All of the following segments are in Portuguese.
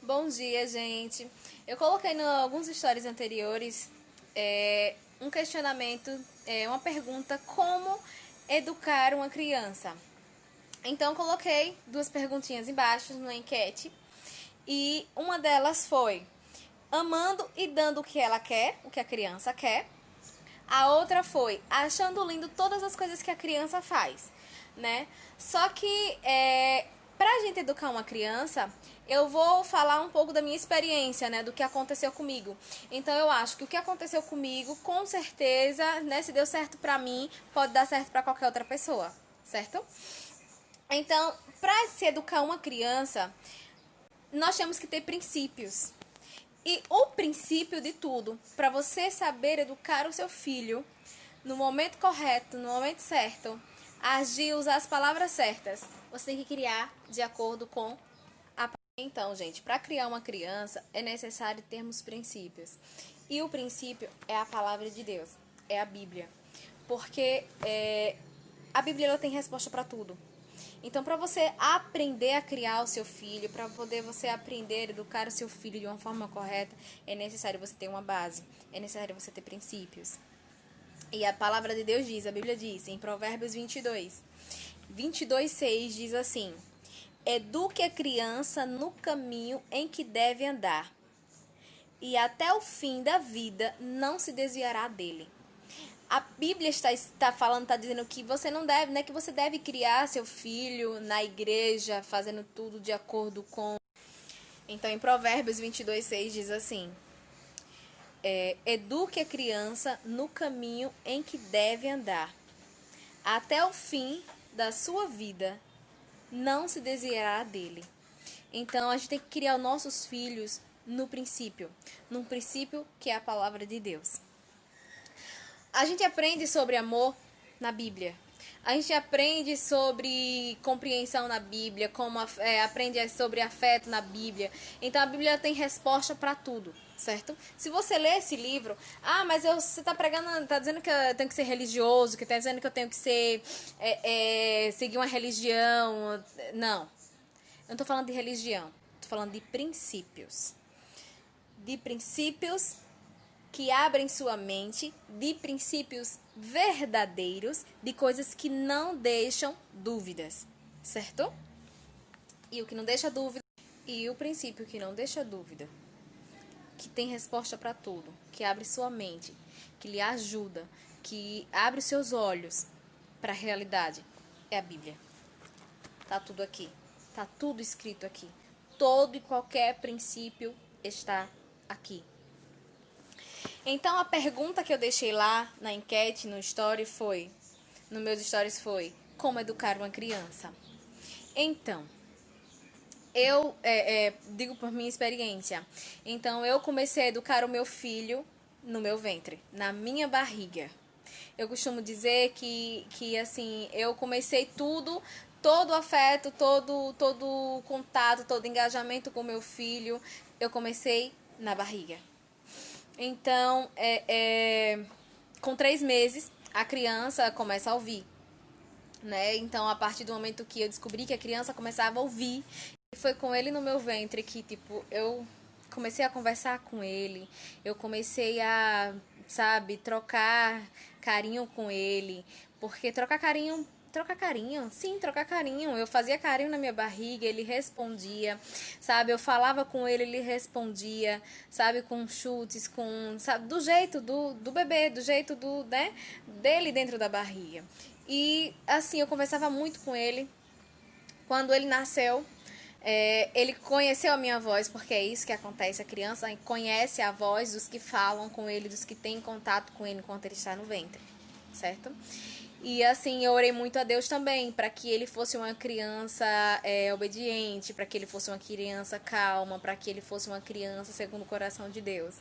Bom dia, gente. Eu coloquei em alguns stories anteriores um questionamento, uma pergunta: como educar uma criança? Então, eu coloquei duas perguntinhas embaixo na enquete e uma delas foi: amando e dando o que ela quer, o que a criança quer. A outra foi achando lindo todas as coisas que a criança faz, né? Só que pra gente educar uma criança, eu vou falar um pouco da minha experiência, né? Do que aconteceu comigo. Então eu acho que o que aconteceu comigo, com certeza, né? Se deu certo pra mim, pode dar certo pra qualquer outra pessoa, certo? Então, pra se educar uma criança, nós temos que ter princípios. E o princípio de tudo, para você saber educar o seu filho no momento correto, no momento certo, agir, usar as palavras certas, você tem que criar de acordo com a... Então, gente, para criar uma criança é necessário termos princípios. E o princípio é a palavra de Deus, é a Bíblia. Porque a Bíblia ela tem resposta para tudo. Então, para você aprender a criar o seu filho, para poder você aprender a educar o seu filho de uma forma correta, é necessário você ter uma base, é necessário você ter princípios. E a palavra de Deus diz, a Bíblia diz, em Provérbios 22:6 diz assim: eduque a criança no caminho em que deve andar, e até o fim da vida não se desviará dele. A Bíblia está falando, está dizendo que você não deve, né? Que você deve criar seu filho na igreja, fazendo tudo de acordo com... Então, em Provérbios 22:6 diz assim: eduque a criança no caminho em que deve andar. Até o fim da sua vida, não se desviará dele. Então, a gente tem que criar os nossos filhos no princípio. Num princípio que é a palavra de Deus. A gente aprende sobre amor na Bíblia. A gente aprende sobre compreensão na Bíblia, aprende sobre afeto na Bíblia. Então a Bíblia tem resposta para tudo, certo? Se você ler esse livro, mas você tá pregando, tá dizendo que eu tenho que ser religioso, que tá dizendo que eu tenho que ser seguir uma religião. Não. Eu não tô falando de religião, tô falando de princípios. De princípios que abrem sua mente, de princípios verdadeiros, de coisas que não deixam dúvidas, certo? E o que não deixa dúvida, e o princípio que não deixa dúvida, que tem resposta para tudo, que abre sua mente, que lhe ajuda, que abre os seus olhos para a realidade, é a Bíblia. Tá tudo aqui, tá tudo escrito aqui. Todo e qualquer princípio está aqui. Então, a pergunta que eu deixei lá na enquete, no meus stories foi: como educar uma criança? Então, eu digo por minha experiência. Então, eu comecei a educar o meu filho no meu ventre, na minha barriga. Eu costumo dizer que assim, eu comecei tudo, todo o afeto, todo contato, todo engajamento com meu filho, eu comecei na barriga. Então, com 3 meses, a criança começa a ouvir, né? Então, a partir do momento que eu descobri que a criança começava a ouvir, foi com ele no meu ventre que, tipo, eu comecei a conversar com ele, eu comecei a, sabe, trocar carinho com ele, porque trocar carinho, sim, trocar carinho. Eu fazia carinho na minha barriga, ele respondia, sabe? Eu falava com ele, ele respondia, sabe? Com chutes, sabe? Do jeito do bebê, do jeito né? Dele dentro da barriga. E, assim, eu conversava muito com ele. Quando ele nasceu, ele conheceu a minha voz, porque é isso que acontece. A criança conhece a voz dos que falam com ele, dos que têm contato com ele enquanto ele está no ventre, certo? E assim, eu orei muito a Deus também, para que ele fosse uma criança obediente, para que ele fosse uma criança calma, para que ele fosse uma criança segundo o coração de Deus.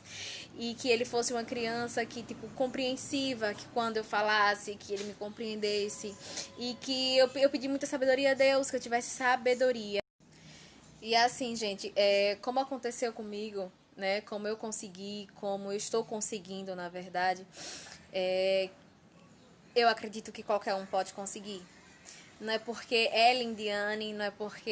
E que ele fosse uma criança que, tipo, compreensiva, que quando eu falasse, que ele me compreendesse. E que eu pedi muita sabedoria a Deus, que eu tivesse sabedoria. E assim, gente, como aconteceu comigo, né? Como eu consegui, como eu estou conseguindo, na verdade, eu acredito que qualquer um pode conseguir. Não é porque é Lindiane, não é porque